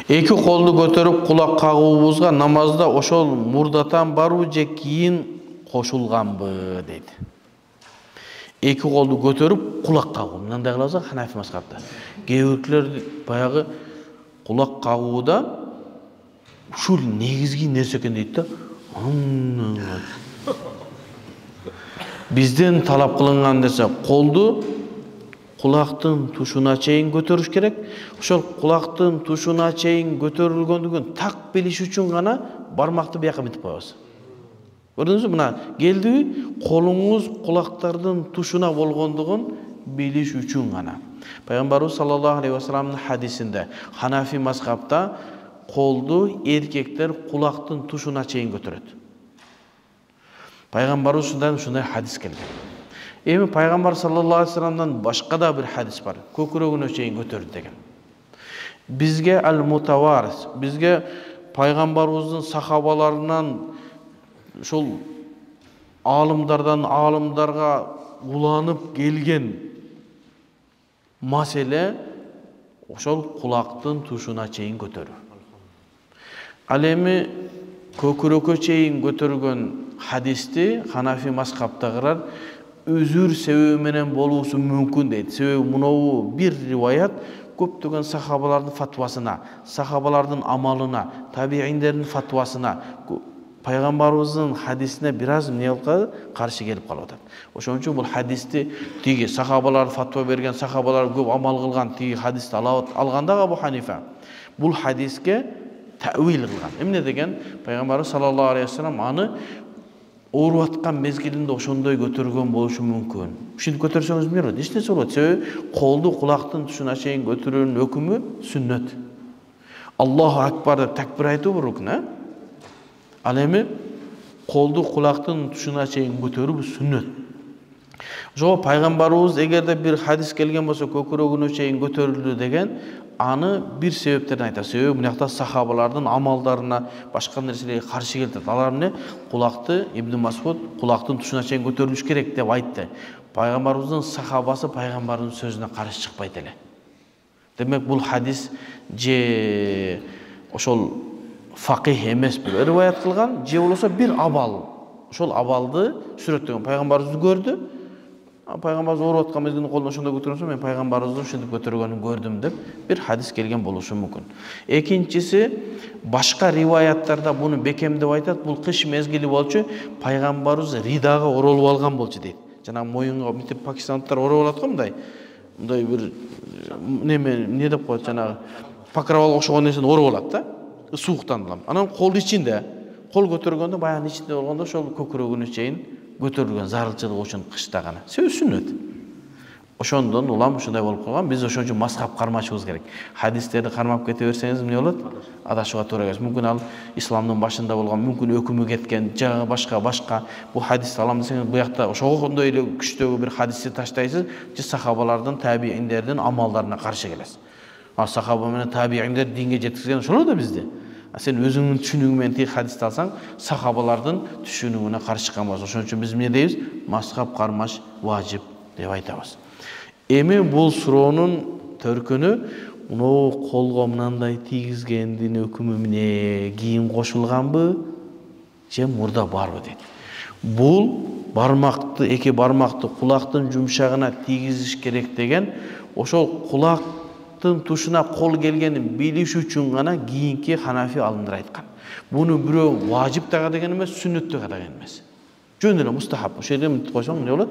Эки колду көтөрүп кулак кагуубузга намазда ошол мурдатан барбы же кийин кошулганбы дейт. Эки колду көтөрүп кулак кагуу. Мындай кылабыз Ханафи мазхабта. Кээ биркилер баягы кулак кагууда ушул негизги нерсе экен дейт да. Бизден талап кылынган нерсе колду кулактын тушуна чейин көтөрүш керек. Ошол кулактын тушуна чейин көтөрүлгөндүгүн так билиш үчүн гана бармакты бияка битип коебуз. Көрдүңүзбү? Мына келдиби? Колуңуз кулактардын тушуна болгондугун билиш үчүн гана. Пайгамбарыбыз саллаллаху алейхи ва салламдын хадисинде Ханафи мазхабта колду эркектер кулактын тушуна чейин көтөрөт. Пайгамбарыбыз ушундай хадис келген. Эми пайгамбар саллаллаху алейхи ва салламдан башка да бир хадис бар. Көкүрөгүнө чейин көтөрдү деген. Бизге ал-мутаварис, бизге пайгамбарыбыздын сахабаларынан ошол алымдарга уланып келген маселе ошол кулактын тушуна чейин көтөрүү. Ал эми көкүрөккө чейин көтөргөн хадисти Ханафи мазхабтагылар өзүр себеби менен болуусу мүмкүн дейт. Себеби мынау бир риваят көптөгөн сахабалардын фатвасына, сахабалардын амалына, табииндердин фатвасына, пайгамбарыбыздын хадисине бир аз каршы келип калып атат. Ошон үчүн бул хадисти тиги сахабалар фатва берген, сахабалар көп амал кылган тиги хадисти алганда Абу Ханифа бул хадиске тәвил кылган. Эмне деген? Пайгамбарыбыз саллаллаху алейхи ва саллам аны ооруп аткан мезгилинде ошондой көтөргөн болушу мүмкүн. Ушинтип көтөрсөңүз эмне болот? Эч нерсе болот. Себеби колду кулактын тушуна чейин көтөрүүнүн өкүмү сүннөт. Аллаху акбар деп такбир айтуу рукн, Ал эми колду кулактын тушуна чейин көтөрүү сүннөт. Ошо пайгамбарыбыз эгерде бир хадис келген болсо көкүрөгүнө чейин көтөрүлдү деген, аны бир себептерден айтат. Себеби мынакта сахабалардын амалдарына, башка нерселерге каршы келет. Алар эмне? Кулакты Ибн Масуд кулактын тушуна чейин көтөрүлүш керек деп айтты. Пайгамбарыбыздын сахабасы пайгамбардын сөзүнө каршы чыкпайт эле. Демек бул хадис же ошол факих эмес бир риваят кылган, же болсо бир абал. Ошол абалды сүрөттөгөн пайгамбарыбыз көрдү. Пайгамбарыбыз ооруп аткан мезгилде колун ошондой көтөргөнсө, мен пайгамбарыбыздын ушинтип көтөргөнүн көрдүм деп бир хадис келген болушу мүмкүн. Экинчиси, башка риваяттарда буну бекем деп айтат. Бул кыш мезгили болчу, пайгамбарыбыз ридага оролуп алган болчу дейт. Жана моюнга мынтип пакистандыктар ороп алат го мындай. Мындай бир не деп коет, жанагы покровалга окшогон нерсени ороп алат да. Сууктан улам. Анан кол ичинде, кол көтөргөндө баягы ичинде болгондо ошол көкүрөгүнө чейин көтөрүлгөн зарылчылык үчүн кышта гана. Себеби сүннөт. Ошондон улам ушундай болуп калган. Биз ошон үчүн мазхаб кармашыбыз керек. Хадистерди кармап кете берсеңиз эмне болот? Адашууга туура келет. Мүмкүн ал исламдын башында болгон, мүмкүн өкүмү кеткен, жагы башка бул хадисти алам десеңиз, буякта ошондой эле күчтөгү бир хадисти таштайсыз, же сахабалардын, табииндердин амалдарына каршы келесиз. Сахаба менен табииндер динге жеткизген ошолор да бизди. Сен өзүңдүн түшүнүгүң менен тиги хадисти алсаң, сахабалардын түшүнүгүнө каршы чыкканбыз. Ошон үчүн биз эмне дейбиз? Мазхаб кармаш важип деп айтабыз. Эми бул суроонун төркүнү мынау колго мынандай тийгизгендин өкүмү эмне? Кийин кошулганбы же мурда барбы дейт. Бул бармакты, эки бармакты кулактын жумшагына тийгизиш керек деген, ошол кулактын тушуна кол келгенин билиш үчүн гана кийинки Ханафи алымдар айткан. Буну бирөө важип дагы деген эмес, сүннөт дагы деген эмес. Жөн эле мустахаб. Ошол жерде мынтип койсоң эмне болот?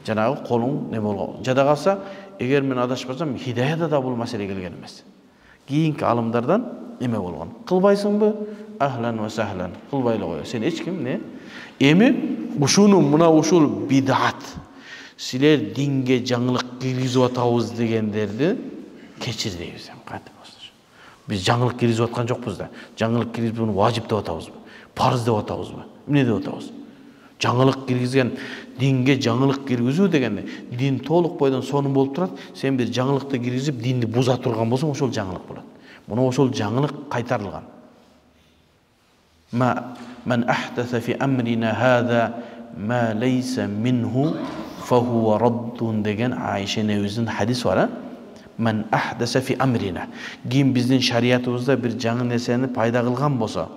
Жанагы колуң не болгон. Жада калса, эгер мен адашпасам, хидаяда да бул маселе келген эмес. Кийинки алымдардан эме болгон. Кылбайсыңбы? Ахлан ва сахлан. Кылбай эле кой. Сен эч ким не? Эми ушуну мына ушул бидат. Силер динге жаңылык киргизип атабыз дегендерди кечир дейбиз. Кантип болсун. Биз жаңылык киргизип аткан жокпуз да. Жаңылык киргизип буну важип деп атабызбы? Парыз деп атабызбы? Эмне деп атабыз? Жаңылык киргизген, динге жаңылык киргизүү дегенде, дин толук бойдон сонун болуп турат. Сен бир жаңылыкты киргизип, динди буза турган болсоң, ошол жаңылык болот. Муну ошол жаңылык кайтарылган. Ман ахтаса фи амрина хаза ма лейса минху фахуа раддун деген Айша небизин хадис бар. Men ahdasa fi amrina. Kim bizdin şariatımızda bir жаңы нерсени пайда кылган болсо.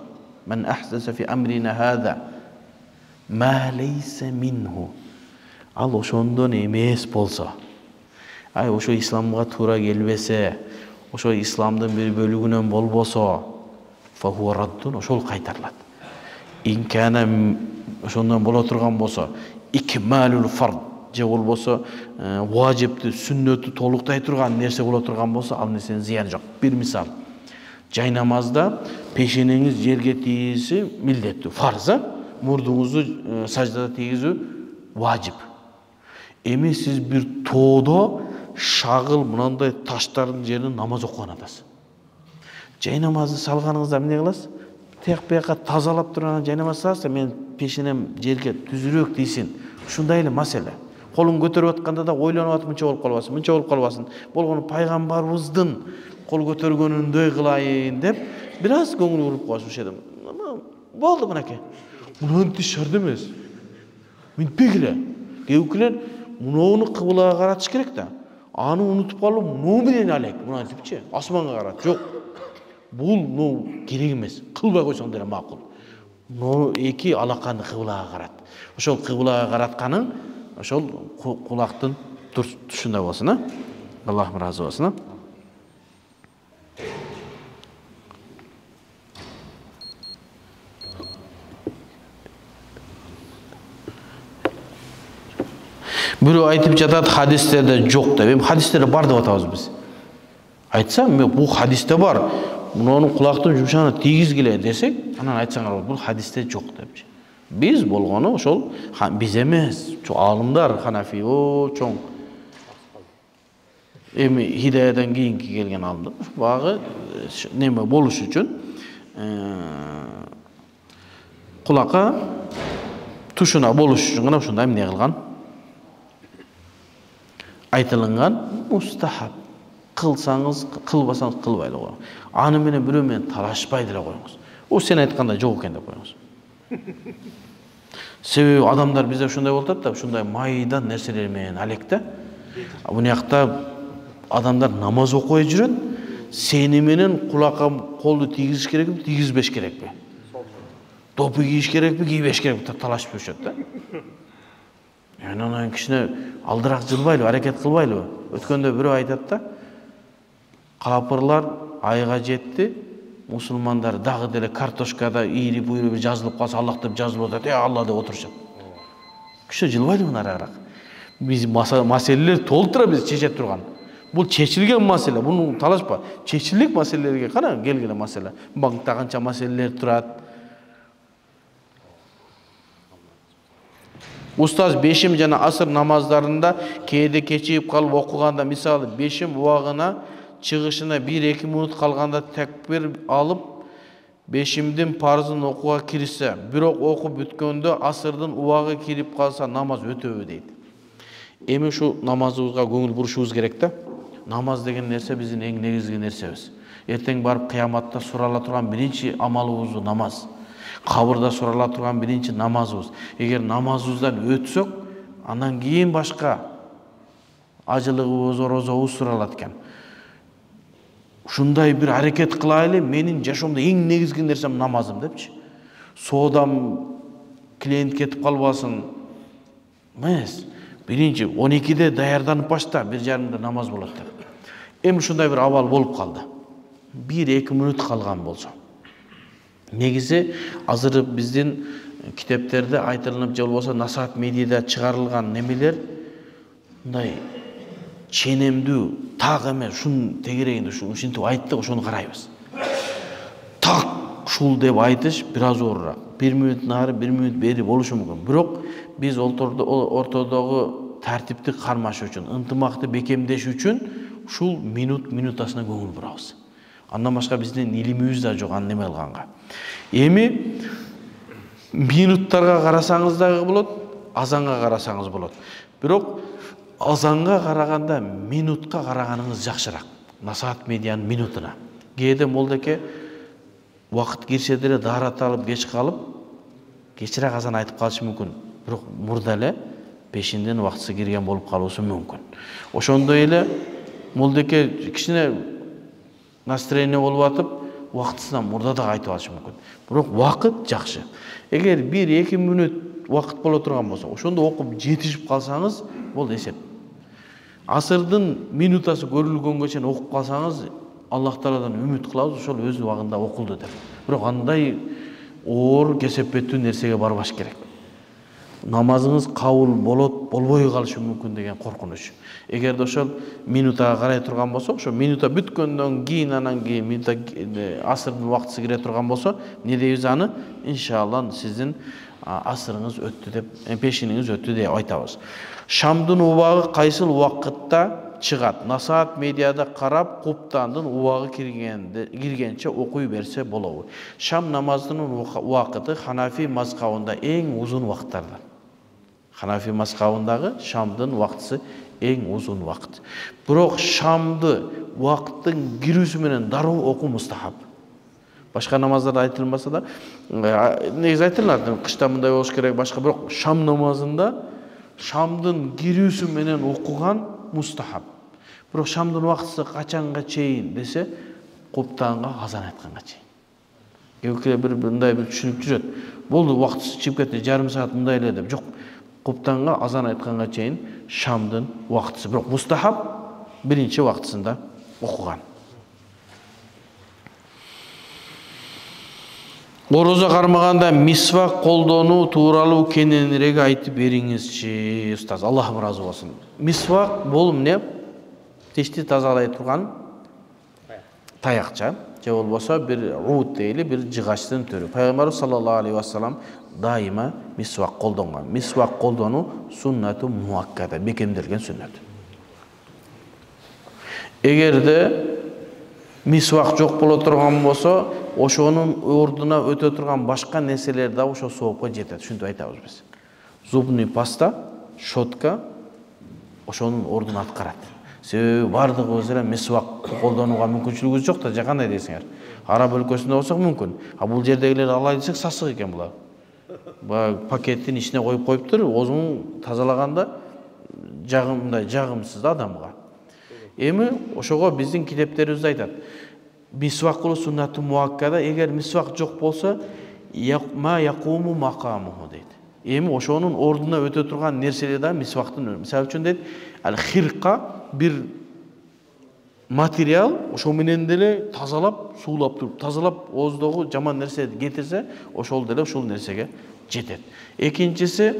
Men ahdasa fi amrina hada ma laysa minhu. Al ошондон эмес болсо. Ай ошо исламга туура келбесе, ошо исламдын bir бөлүгүнөн болбосо, fa huwa raddun, ошол кайтарылат. In kana ошондон боло турган болсо, ikmalul fard же болбосо важипти, сүннөтү толуктай турган нерсе боло турган болсо, ал нерсенин зыяны жок. Бир мисал. Жай намазда пешенеңиз жерге тийиси милдеттүү, фарз, мурдуңузду саждада тийгизүү важип. Эми сиз бир тоодо шагыл мынандай таштардын жерине намаз окуган атасыз. Жай намазды салганыңызда эмне кыласыз? Тек бияка тазалап турган жай намаз салса, мен пешенем жерге түзүрөөк тийсин. Ушундай эле маселе. Колун көтөрүп атканда да ойлонуп атып мынча болуп калбасын, мынча болуп калбасын. Болгону пайгамбарыбыздын кол көтөргөнүндөй кылайын деп бир аз көңүл буруп коюш ушедим. Болду мынакей. Мынантип шарт эмес. Минтпей эле. Кээукилер муну кыблага каратыш керек да. Аны унутуп калып, муну менен алек, мынантипчи, асманга карат. Жок. Бул керек эмес. Кылбай койсоң деле макул. Эки алаканы кыблага карат. Ошол кыблага каратканың ошол кулактын тушунда болсун, а? Аллах ыраазы болсун, а? Бирөө айтып жатат, хадистерде жок деп. Эми хадистерде бар деп атабыз биз. Айтсам, бул хадисте бар. Мунун кулактын жумшагына тийгизгиле десек, анан айтсаңар, бул хадисте жок депчи. Биз болгону ошол биз эмес, алымдар Ханафи, чоң. Эми Хидаядан кийинки келген алымдар. Багы неме болуш үчүн кулакка тушуна болуш үчүн гана ушундай эмне кылган? Айтылынган мустахаб. Кылсаңыз, кылбасаңыз кылбай эле коюңуз. Аны менен бирөө менен талашпай деле коюңуз. О сен айтканда жок экен деп коюңуз. Себеби адамдар бизде ушундай болуп атат да, ушундай майдан нерселер менен алекте. Бул жакта адамдар намаз окуй жүрөт. Сени менен кулакка колду тийгизиш керекпи, тийгизбеш керекпи? Топу кийиш керекпи, кийбеш керекпи деп талашып жүрүшөт да. Анан кишине алдыраак жылбайлы, аракет кылбайлы. Өткөндө бирөө айтат да, капырлар айга жетти, мусулмандар дагы деле картошкада ийрип уйруп жазылып калса, Аллах деп жазылып атат, Алла деп отурушат. Киши жылбайлы арак. Биз маселелер толтура биз чечет турган. Бул чечилген маселе, буну талашпа. Чечилик маселелерге кара келгиле маселе. Банкта канча маселелер турат. Устаз бешим жана асыр намаздарында кээде кечигип калып окуганда, мисалы бешим убагына чыгышына 1-2 минут калганда такбир алып, бешимдин парзын окууга кирсе, бирок окуп бүткөндө асырдын убагы кирип калса, намаз өтөбү дейт. Эми ушу намазыбызга көңүл бурушубуз керек да. Намаз деген нерсе биздин эң негизги нерсебиз. Эртең барып кыяматта сурала турган биринчи амалыбыз намаз. Кабырда сурала турган биринчи намазыбыз. Эгер намазыбыздан өтсөк, андан кийин башка ажылыгыбыз, орозобуз суралат экен. Ушундай бир аракет кылайлы, менин жашоомдо эң негизги нерсем намазым депчи. Соодам клиент кетип калбасын. Эмес. Биринчи 12-де даярданып башта, 1:30-да намаз болот деп. Эми ушундай бир абал болуп калды. 1-2 минут калган болсо. Негизи азыр биздин китептерде айтылып же болбосо Насаат медиада чыгарылган немелер мындай ченемдүү, так эмес, ушун тегерегинде ушинтип айтты, ошону карайбыз. Так ушул деп айтыш бир аз оорураак. 1 минут нары, 1 минут бери болушу мүмкүн. Бирок биз ортодогу тартипти кармаш үчүн, ынтымакты бекемдеш үчүн ушул минутасына көңүл бурабыз. Андан башка биздин илимибиз да жок аны неме кылганга. Эми минуттарга карасаңыз дагы болот, азанга карасаңыз болот. Бирок азанга караганда минутка караганыңыз жакшыраак. Насаат медианын минутуна. Кээде молдеке убакыт кирсе деле даарат алып кеч калып, кечирээк азан айтып калышы мүмкүн. Бирок мурда эле пешинден убактысы кирген болуп калуусу мүмкүн. Ошондой эле молдеке кичине настроение болуп атып, убактысынан мурда да айтып алышы мүмкүн. Бирок убакыт жакшы. Эгер 1-2 мүнөт убакыт боло турган болсо, ошондо окуп жетишип калсаңыз, бул эсеп. Асырдын минутасы көрүлгөнгө чейин окуп калсаңыз, Аллах Тааладан үмүт кылабыз, ошол өз убагында окулду деп. Бирок андай оор кесепеттүү нерсеге барбаш керек. Намазыңыз кабыл болот, болбой калышы мүмкүн деген коркунуч. Эгерде ошол минутага карай турган болсо, ошо минута бүткөндөн кийин анан кийин минута асырдын убактысы кире турган болсо, эмне дейбиз аны? Иншалла сиздин асырыңыз өттү деп, пешиниңиз өттү деп айтабыз. Шамдын убагы кайсыл убакытта чыгат? Насаат медиада карап, куптандын убагы киргенче окуй берсе болобу? Шам намазынын убакыты Ханафи мазхабында эң узун убакыттардан. Ханафи мазхабындагы шамдын убактысы эң узун убакыт. Бирок шамды убакыттын кирүүсү менен дароо окуу мустахаб. Башка намаздарда айтылмаса да, негизи айтылат, кышта мындай болуш керек, башка, бирок шам намазында шамдын кирүүсү менен окуган мустахаб. Бирок шамдын убактысы качанга чейин десе, куптанга азан айтканга чейин. Кээ бир мындай бир түшүнүп жүрөт. Болду, убактысы чыгып кетти, жарым саат мындай эле деп. Жок, куптанга азан айтканга чейин шамдын убактысы. Бирок мустахаб биринчи убактысында окуган. Орозо кармаганда мисвак колдонуу тууралуу кененирээк айтып бериңизчи, устаз. Аллах ыраазы болсун. Мисвак бул эмне? Тишти тазалай турган таякча, же болбосо бир рут дейли, бир жыгачтын түрү. Пайгамбар саллаллаху алейхи вассалам дайыма мисвак колдонгон. Мисвак колдонуу суннату муаккада, бекемделген сүннөт. Эгерде мисвак жок боло турган болсо, ошонун ордуна өтө турган башка нерселер да ошо соопко жетет. Ушинтип айтабыз биз. Зубный паста, щотка ошонун ордун аткарат. Себеби бардыгыбыз эле мисвак колдонууга мүмкүнчүлүгүбүз жок да, кандай дейсиңер. Араб өлкөсүндө болсок мүмкүн. А бул жердегилер алай десек сасык экен булар. Пакеттин ичине коюптур, озун тазалаганда жагымсыз адамга. Эми ошого биздин китептерибиз айтат. Мисвак кылуу суннату муаккада, эгер мисвак жок болсо, ма якуму макамуху дейт. Эми ошонун ордуна өтө турган нерселер да мисвактын. Мисалы үчүн дейт, ал-хирка бир материал, ошо менен деле тазалап, суулап туруп, тазалап ооздогу жаман нерсени кетирсе, ошол деле ошол нерсеге жетет. Экинчиси,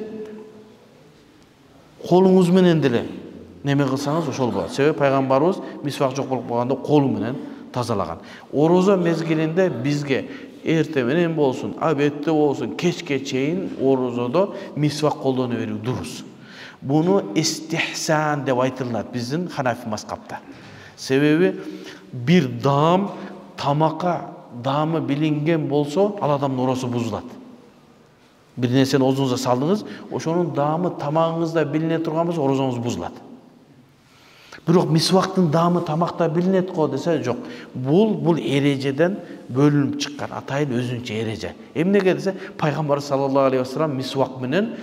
колуңуз менен деле неме кылсаңыз ошол болот. Себеби пайгамбарыбыз мисвак жок болуп калганда колу менен тазалаган. Орозо мезгилинде бизге эрте менен болсун, обедте болсун, кечке чейин орозодо мисвак колдоно берүү дурус. Буну истихсан деп айтылат биздин Ханафи мазхабта. Себеби бир даам тамакка даамы билинген болсо, ал адамдын оросу бузулат. Бир нерсени оозуңузга салдыңыз, ошонун даамы тамагыңызда билине турган болсо, орозоңуз бузулат. Бирок мисвактын даамы тамакта билинет го десе, жок. Бул эрежеден бөлүнүп чыккан, атайын өзүнчө эреже. Эмнеге десе, пайгамбар саллаллаху алейхи вассалам мисвак менен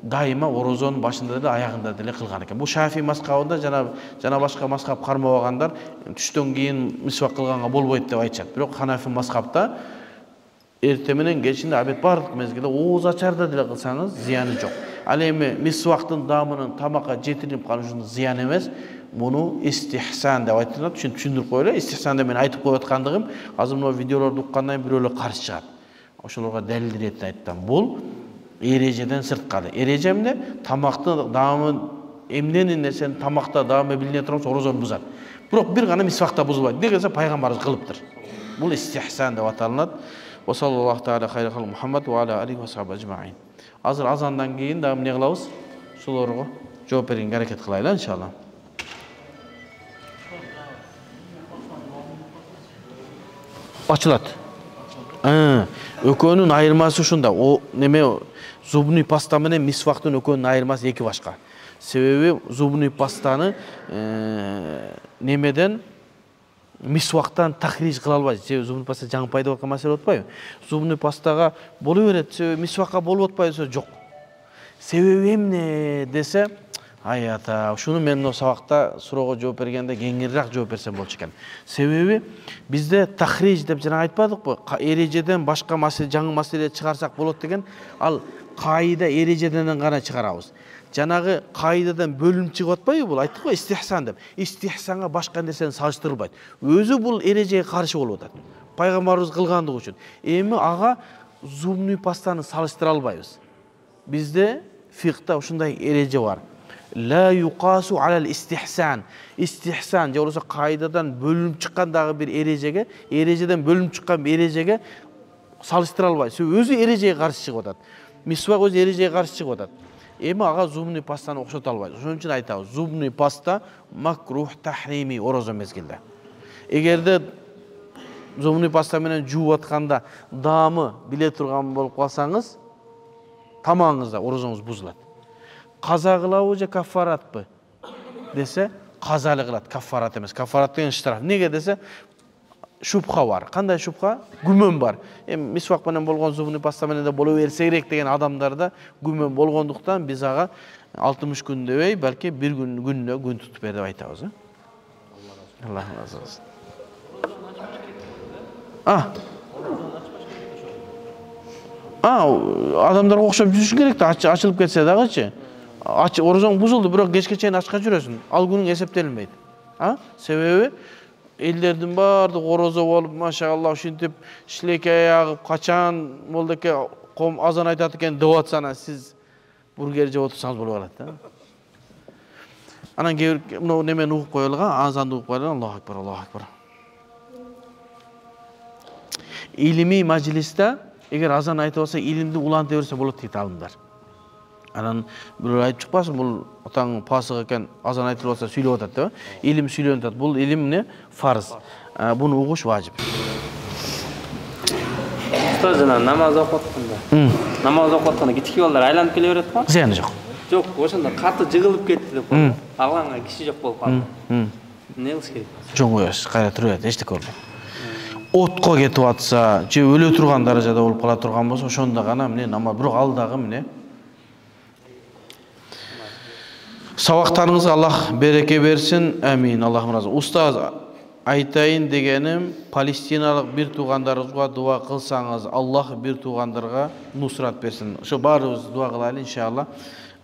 дайыма орозонун башында деле аягында деле кылган экен. Бул Шафи мазхабында жана башка мазхаб кармабагандар түштөн кийин мисвак кылганга болбойт деп айтышат. Бирок Ханафи мазхабта эрте менен кечинде обед бардык мезгилде ооз ачарда деле кылсаңыз зыяны жок. Ал эми мисвактын даамынын тамакка жетирип калышынын зыяны эмес. Муну истихсан деп айтылат. Түшүндүрүп коелу. Истихсан деп мен айтып коюп аткандыгым азыр мына видеолорду уккандан кийин бирөөлөр каршы чыгат. Ошолорго далил ретинде айттым. Бул эрежеден сырткары. Эреже эмне? Тамактын даамы эмненин нерсени тамакта даамы билине турса орозону бузат. Бирок бир гана мисвакта бузулбайт. Неге десе пайгамбарыбыз кылыптыр. Бул истихсан деп аталат. Ва саллаллаху тааля хайра Мухаммад ва аля алейхи ва сахби ажмаин. Азыр азандан кийин да эмне кылабыз? Ошолорго жооп бергенге аракет кылайлы иншалла. Açılat. Ökönün ayırması ушунда. O неме зубный паста менен мисвактын ökönün ayırması эки башка. Себеби зубный пастаны немеден мисвактан тахриж кыла албайсыз. Себеби зубный паста жаңы пайда болгон маселе отпайбы? Зубный пастага боло берет, себеби мисвакка болуп атпайбы десе жок. Себеби эмне десе, Ай ата, ушуну мен мына сабакта суроого жооп бергенде кеңирээк жооп берсем болчу экен. Себеби бизде тахриж деп жана айтпадыкпы? Эрежеден башка маселе, жаңы маселе чыгарсак болот деген, ал кайда эрежеден гана чыгарабыз. Жанагы кайдадан бөлүнүп чыгып атпайбы бул? Айттык го истихсан деп. Истихсанга башка нерсени салыштырылбайт. Өзү бул эрежеге каршы болуп атат. Пайгамбарыбыз кылгандыгы үчүн. Эми ага зубный пастаны салыштыра албайбыз. Бизде фикта ушундай эреже бар. Ла юқасу алал истихсан. Истихсан же болбосо кайдадан бөлүнүп чыккандагы бир эрежеге, эрежеден бөлүнүп чыккан бир эрежеге салыштыра албайбыз. Өзү эрежеге каршы чыгып атат. Мисвак өзү эрежеге каршы чыгып атат. Эми ага зубный пастаны окшото албайбыз. Ошон үчүн айтабыз, зубный паста макрух тахрими орозо мезгилде. Эгерде зубный паста менен жууп атканда даамы биле турган болуп калсаңыз, тамагыңызда орозоңуз бузулат. Каза кылабы же кафаратпы десе, казалы кылат, кафарат эмес. Кафарат деген штраф. Неге десе, шубха бар. Кандай шубха? Күмөн бар. Эми мисвак менен болгон зубный паста менен да боло берсе керек деген адамдарда күмөн болгондуктан биз ага 60 күн дебей, балки бир күнүнө күн тутуп бер деп айтабыз. Алла разы болсун. Адамдарга окшоп жүрүш керек да, ачылып кетсе дагычы. Орозоң бузулду, бирок кечке чейин ачка жүрөсүн. Ал күнүң эсептелинбейт. Себеби элдердин баардыгы орозо болуп, машалла, ушинтип шилекей агып, качан молдеке ком азан айтат экен деп атсана, сиз бургер жеп отурсаңыз болуп калат да. Анан кээ бир мына немени угуп коелга, азанды угуп коелга, Аллаху акбар, Аллаху акбар. Илимий мажлисте эгер азан айтып алса, илимди уланта берсе болот дейт алымдар. Анан бирөө айтып чыкпасын, бул атаң пасык экен, азан айтылып алса сүйлөп атат деп. Илим сүйлөнүп атат. Бул илим эмне? Фарз. Буну угуш важип. Уста жана намаз окуп атканда. Намаз окуп атканда кички балдар айланып келе берет го? Зыяны жок. Жок, ошондо каты жыгылып кетти деп коет. Алганга киши жок болуп калды. Эмне кылыш керек? Жөн коесуз, кайра туруп берет, эчтеке болбойт. Отко кетип атса, же өлө турган даражада болуп кала турган болсо, ошондо гана эмне намаз, бирок ал дагы эмне? Сабактарыңызга Аллах береке берсин. Амин. Аллахым разы. Устаз, айтайын дегеним, палестиналык бир туугандарыбызга дуа кылсаңыз, Аллах бир туугандарга нусрат берсин. Ошо баарыбыз дуа кылайлы иншалла.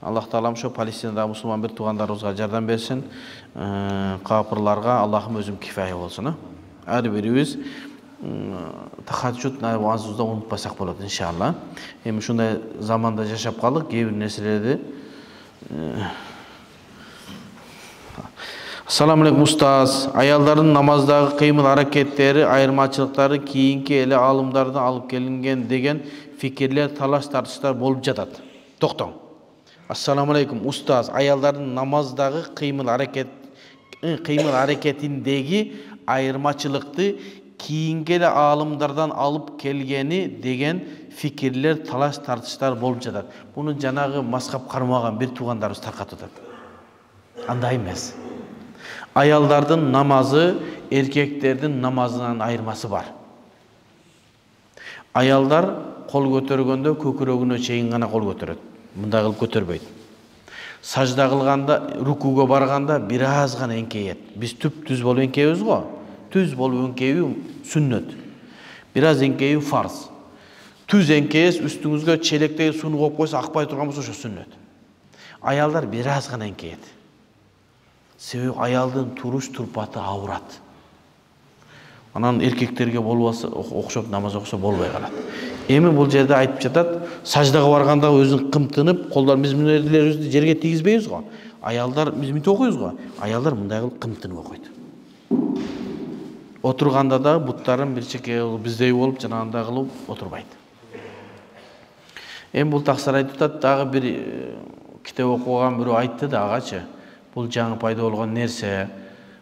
Аллах таалам ошо Палестинада мусулман бир туугандарыбызга жардам берсин. Капырларга Аллахым өзүм кифая болсун. Ар бирибиз тахаджуд намазыбызды унутпасак болот иншалла. Эми ушундай заманда жашап калдык, кээ бир нерселерди. Assalamu alaikum устаз. Аялдардын намаздагы кыймыл аракеттери, айырмачылыктары кийинки эле алымдардан алып келинген деген фикирлер, талаш тартыштар болуп жатат. Токтоң. Assalamu alaikum устаз. Аялдардын намаздагы кыймыл аракетиндеги айырмачылыкты кийинки эле алымдардан алып келгени деген фикирлер, талаш тартыштар болуп жатат. Буну жанагы мазхаб кармаган бир туугандарыбыз таркатып атат. Андай эмес. Аялдардын намазы эркектердин намазынан айырмасы бар. Аялдар кол көтөргөндө көкүрөгүнө чейин гана кол көтөрөт. Мындай кылып көтөрбөйт. Сажда кылганда, рукуга барганда бир аз гана эңкейет. Биз түп-түз болуп эңкейбиз го. Түз болуп эңкейүү сүннөт. Бир аз эңкейүү фарз. Түз эңкейсиз, үстүңүзгө челектеги сууну коюп койсо акпай турган болсо ошо сүннөт. Аялдар бир аз гана эңкейет. Себеби аялдын туруш турпаты ауырат. Анан эркектерге болбаса, окшоп намаз окуса болбой калат. Эми бул жерде айтып жатат, саждага барганда өзүн кымтынып, колдор биз мынелерибизди жерге тийгизбейбиз го. Аялдар биз мынтип окуйбуз го. Аялдар мындай кылып кымтынып окуйт. Отурганда да буттарын бир чекеге биздей болуп, жанагындай кылып отурбайт. Эми бул таксыр айтып атат, дагы бир китеп окуган бирөө айтты да агачы. Бул жаңы пайда болгон нерсе.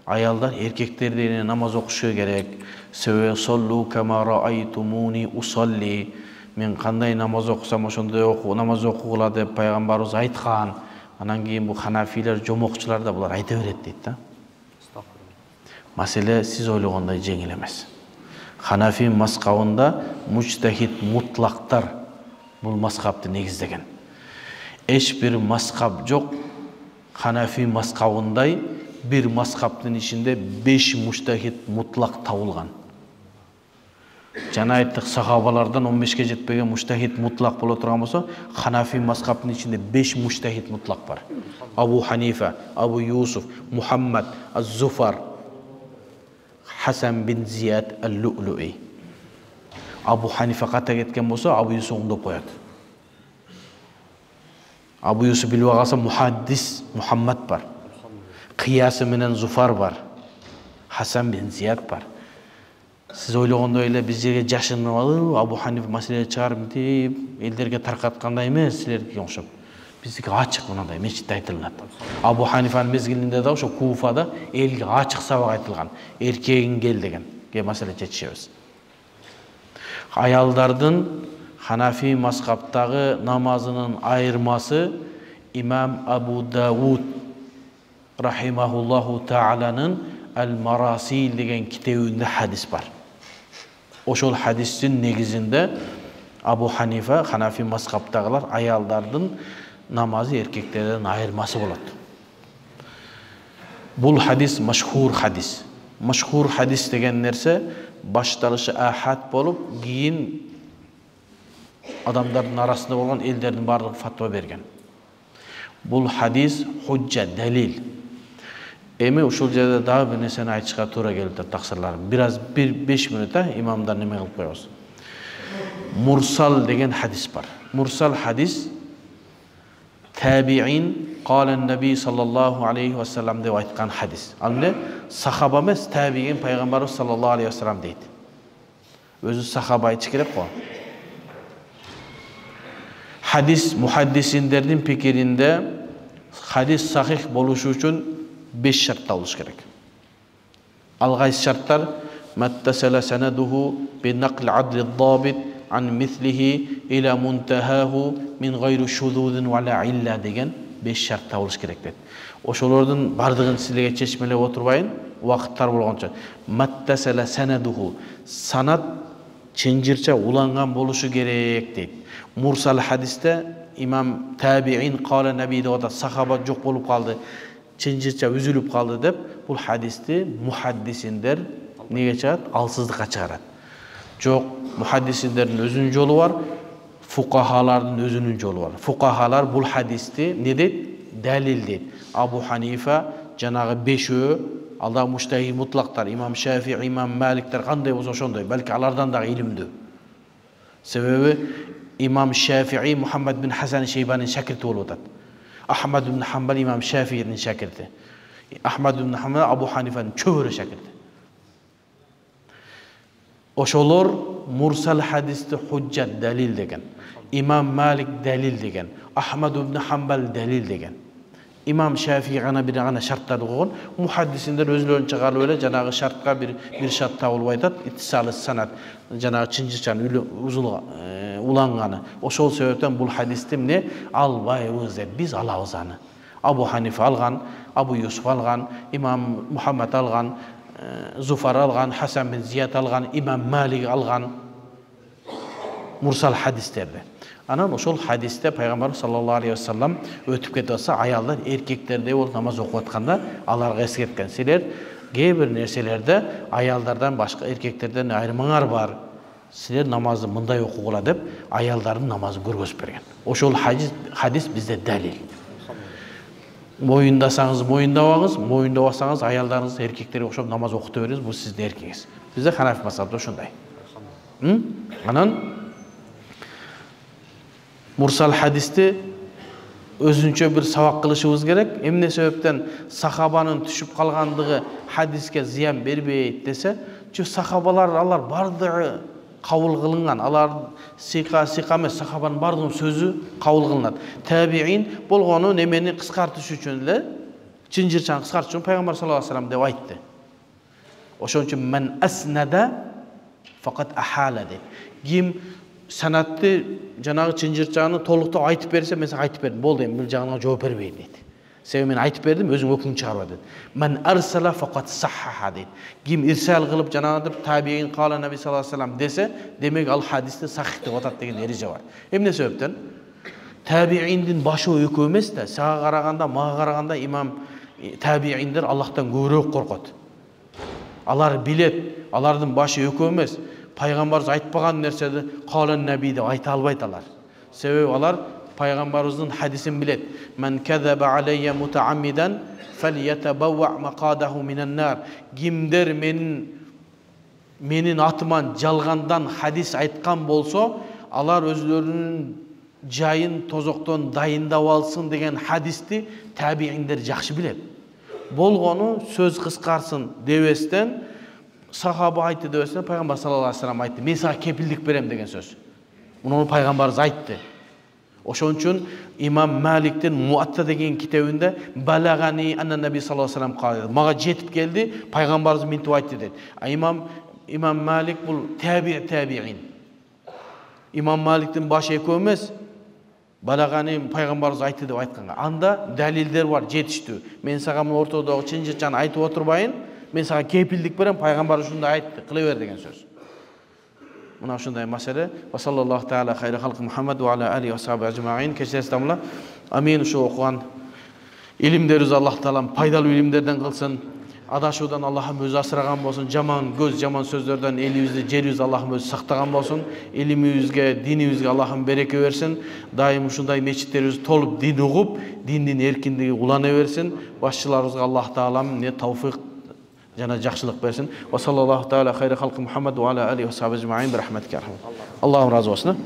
Аялдар эркектердей намаз окушу керек. Себеби соллу кама раайтумуни усалли. Мен кандай намаз окусам ошондой намаз окугула деп пайгамбарыбыз айткан. Анан кийин бул ханафилер, жомокчулар да булар айта берет дейт да. Маселе сиз ойлогондой жеңил эмес. Ханафи мазхабында мужтахид мутлактар бул мазхабты негиздеген. Эч бир мазхаб жок. Ханафи мазхабындай bir мазхабтын içinde 5 муштахид mutlak табылган. Жана айттык, сахабалардан 15ке жетпеген муштахид mutlak боло турган болсо, Ханафи мазхабынын içinde 5 муштахид mutlak бар. Абу Ханифа, Абу Юсуф, Мухаммад, Az-Зуфар, Хасан бин Зияд Ал-Лу'луи. Абу Ханифа ката кеткен болсо, Абу Юсуф оңдоп коет. Абу Юсуф билип алса мухаддис Мухаммад бар. Кыясы менен Зуфар бар. Хасан бин Зияд бар. Сиз ойлогондой эле биз жерге жашынып алып, Абу Ханифа маселе чыгарып деп, элдерге таркаткандай эмес, силерге окшоп. Биздики ачык мындай мечитте айтылат. Абу Ханифанын мезгилинде да ошо Куфада элге ачык сабак айтылган. Эркегиң кел деген. Ке маселе чечишебиз. Аялдардын Ханафи мазхабтагы намазынын айырмасы имам Абу Дауд рахимахуллаху тааланын Al-Marasил деген китебинде хадис бар. Ошол хадистин негизинде Абу Ханифа, Ханафи мазхабтагылар аялдардын намазы эркектерден айырмасы болот. Бул хадис машхур хадис. Машхур хадис деген нерсе башталышы ахад болуп, кийин адамдардын арасында болгон элдердин баардыгы фатва берген. Бул хадис худжа, далил. Эми ушул жерде дагы бир нерсени айтышка туура келип атат, таксырларым. Бираз 5 мүнөттө имамдар неме кылып коебуз. Мурсал деген хадис бар. Мурсал хадис табиин qala nabi sallallahu aleyhi ve sellem деп айткан хадис. Ал эмне? Сахаба эмес, табиин пайгамбарыбыз sallallahu aleyhi ve sellem дейт. Өзү сахаба айтыш керек го. Хадис мухаддисиндердин пикиринде хадис сахих болушу үчүн 5 шарт алыш керек. Ал кайсы шарттар? Маттасала санадуху би нақл адли дабит ан мислихи иля мунтахаху мин гайру шузудин вала илля деген 5 шарт алыш керек дейт. Ошолордун бардыгын силерге чечмелеп отурбайын, убакыттар болгончо. Маттасала санадуху, санат чынжырча уланган болушу керек дейт. Мурсал хадисте имам табиин qala nabi деп атат, сахаба жок болуп калды, чынжырча үзүлүп калды деп, бул хадисти мухаддисиндер неге чыгат? Алсыздыкка чыгарат. Жок, мухаддисиндердин өзүнүн жолу бар, фукахалардын өзүнүн жолу бар. Фукахалар бул хадисти не дейт? Далил дейт. Абу Ханифа жанагы 5өө, алда муштахи мутлактар, имам Шафии, имам Маликтер кандай болсо ошондой, балки алардан дагы илимдүү. Себеби имам Шафии Мухаммад бин Хасан Шейбанин шакирти болуп атат. Ахмад бин Хамбал имам Шафиинин шакирти. Ахмад бин Хамбал Абу Ханифанын чөбөрө шакирти. Ошолор мурсал хадисти худжат, далил деген. Имам Малик далил деген. Ахмад бин Хамбал далил деген. Имам Шафии гана шарттарды койгон. Мухаддисиндер өзлөрүн чыгарып эле жанагы шартка бир шарт табылып айтат. Иттисалы санат, жанагы чынжырчан уланганы. Ошол себептен бул хадисти эмне албайбыз деп биз алабыз аны. Абу Ханифа алган, Абу Юсуф алган, имам Мухаммад алган, Зуфар алган, Хасан бин Зияд алган, имам Малик алган мурсал хадистерди. Анан ошол хадисте пайгамбар саллаллаху алейхи ва саллям өтүп кетип атса, аялдар эркектердей болуп намаз окуп атканда аларга эскерткен. Силер кээ бир нерселерде аялдардан башка эркектерден айырмаңар бар. Силер намазды мындай окугула деп аялдардын намазын көргөзүп берген. Ошол хадис бизде далил. Моюндасаңыз моюндабаңыз, моюндабасаңыз аялдарыңыз эркектерге окшоп намаз окута бериңиз, бул сиздин эркиңиз. Бизде Ханафи мазхабында ошондой. Анан мурсал хадисти өзүнчө бир сабак кылышыбыз керек. Эмне себептен сахабанын түшүп калгандыгы хадиске зыян бербейт десе, чү сахабалар алар бардыгы кабыл кылынган, алар сика эмес, сахабанын бардыгынын сөзү кабыл кылынат. Табиин болгону немени кыскартыш үчүн эле, чынжырчаны кыскартыш үчүн пайгамбар саллаллаху алейхи ва саллям деп айтты. Ошон үчүн мен аснада факат ахала дейт. Ким санатты жанагы чынжырчаны толуктап айтып берсе, мен айтып бердим, болду, эми бул жагына жооп бербейм дейт. Себеби мен айтып бердим, өзүң өкүң чыгарба дейт. Мен арсала факат сахха дейт. Ким ирсал кылып жанагы табиин qala nabi sallallahu aleyhi ve sellem десе, демек ал хадисти сахих деп атат деген эреже бар. Эмне себептен? Табииндин башы экөө эмес да. Сага караганда, мага караганда имам табииндер Аллахтан көбүрөөк коркот. Алар билет, алардын башы экөө эмес. Пайгамбарыбыз айтпаган нерседи калан наби деп айта албайт алар. Себеби алар пайгамбарыбыздын хадисин билет. Мен казаба алейя мутааммидан фальятабавва мақадаху минан нар. Кимдер менин атыман жалгандан хадис айткан болсо, алар өзлөрүнүн жайын тозоктон дайындап алсын деген хадисти табииндер жакшы билет. Болгону сөз кыскарсын дебестен, сахаба айтты дебестен, пайгамбар саллаллаху алейхи вассалам айтты. Мен сага кепилдик берем деген сөз. Муну пайгамбарыбыз айтты. Ошон үчүн имам Маликтин Муатта деген китебинде балагани анна наби саллаллаху алейхи вассалам калды. Мага жетип келди, пайгамбарыбыз минтип айтты дейт. А имам Малик бул табиин. Имам Маликтин башы экөө эмес. Балагани пайгамбарыбыз айтты деп айтканга. Анда далилдер бар, жетиштүү. Мен сага мына ортодогу чынжырчан айтып отурбайын. Мен сага кепилдик берем, пайгамбар ушундай айтты, кыла бер деген сөз. Мына ушундай маселе. Ва саллаллаху таала хайры халқи Мухаммад ва аля алейхи ва сахби ажмаин. Кечиресиз Амин. Ушу окуган илимдерибиз Аллах таалам пайдалуу илимдерден кылсын. Адашуудан Аллахым өзү асыраган болсун. Жаман көз, жаман сөздөрдөн элибизди, жерибизди Аллахым өзү сактаган болсун. Илимибизге, динибизге Аллахым береке берсин. Дайым ушундай мечиттерибиз толуп дин угуп, диндин эркиндиги улана берсин. Башчыларыбызга Аллах таалам тавфик жана жакшылык берсин. Ва саллаллаху таала хайры халқи Мухаммад ва аля алейхи ва сахби ажмаин би рахматика. Аллахым разы болсун.